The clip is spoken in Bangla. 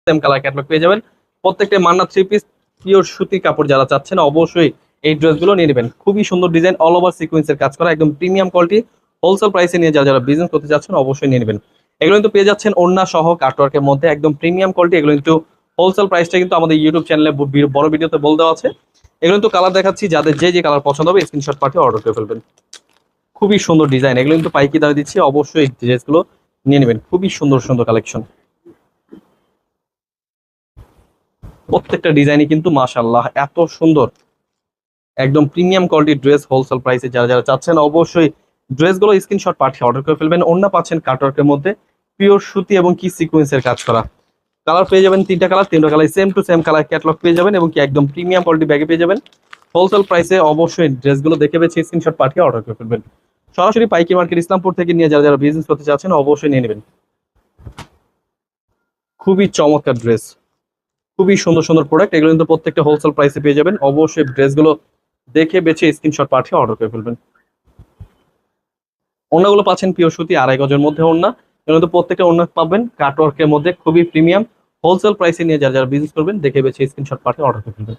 সেম কালার ক্যাটলগ পেয়ে যাবেন। প্রত্যেকটা মান্না থ্রি পিস পিওর সুতি কাপড় যারা চাচ্ছেন অবশ্যই এই ড্রেসগুলো নিয়ে নেবেন। খুবই সুন্দর ডিজাইন, অল ওভার সিকোয়েন্সের কাজ করা, একদম প্রিমিয়াম কোয়ালিটি, হোলসেল প্রাইসে নিয়ে যারা যারা বিজনেস করতে চাচ্ছেন অবশ্যই নিয়ে নেবেন। এগুলো কিন্তু পেয়ে যাচ্ছেন ওড়না সহ কাটওয়ার্কের মধ্যে, একদম প্রিমিয়াম কোয়ালিটি। এগুলো কিন্তু হোলসেল প্রাইসটা কিন্তু আমাদের ইউটিউব চ্যানেলে বড় ভিডিওতে বলে দেওয়া আছে। এগুলো কিন্তু কালার দেখাচ্ছি, যাদের যে যে কালার পছন্দ হবে স্ক্রিনশট পাঠিয়ে অর্ডার করে ফেলবেন। খুবই সুন্দর ডিজাইন, এগুলো কিন্তু পাইকি দামে দিচ্ছি, অবশ্যই এই ড্রেসগুলো নিয়ে নেবেন। খুবই সুন্দর সুন্দর কালেকশন, প্রত্যেকটা ডিজাইনই কিন্তু মাশাআল্লাহ এত সুন্দর, একদম প্রিমিয়াম কোয়ালিটির ড্রেস হোলসেল প্রাইসে যারা যারা চাচ্ছেন অবশ্যই ড্রেসগুলো স্ক্রিনশট পাঠিয়ে অর্ডার করে ফেলবেন। ওড়না পাচ্ছেন কাটওয়ার্কের মধ্যে, পিওর সুতি এবং কি সিকোয়েন্সের কাজ করা। কালার পেয়ে যাবেন তিনটা colour same to same colour catalogue পেয়ে যাবেন এবং কি একদম প্রিমিয়াম কোয়ালিটি ব্যাগে পেয়ে যাবেন হোলসেল প্রাইসে। অবশ্যই ড্রেসগুলো দেখে বেছে স্ক্রিনশট পাঠিয়ে অর্ডার করে ফেলবেন। সরাসরি পাইকি মার্কেট ইসলামপুর থেকে নিয়ে যারা যারা বিজনেস করতে চাচ্ছেন অবশ্যই নিয়ে নেবেন। খুবই চমৎকার ড্রেস, খুবই সুন্দর সুন্দর প্রোডাক্ট, এগুলো কিন্তু প্রত্যেকটা হোলসেল প্রাইসে পেয়ে যাবেন। অবশ্যই ড্রেসগুলো দেখে বেছে স্ক্রিনশট পাঠিয়ে অর্ডার করে ফেলবেন। ওড়নাগুলো পাচ্ছেন পিওর সুতি, 2.5 গজের মধ্যে ওড়না। এগুলো কিন্তু প্রত্যেকটা ওড়না পাবেন কাটওয়ার্কের মধ্যে, খুবই প্রিমিয়াম হোলসেল প্রাইসে নিয়ে যারা যারা বিজনেস করবেন দেখে বেছে স্ক্রিনশট পাঠিয়ে অর্ডার করে ফেলবেন।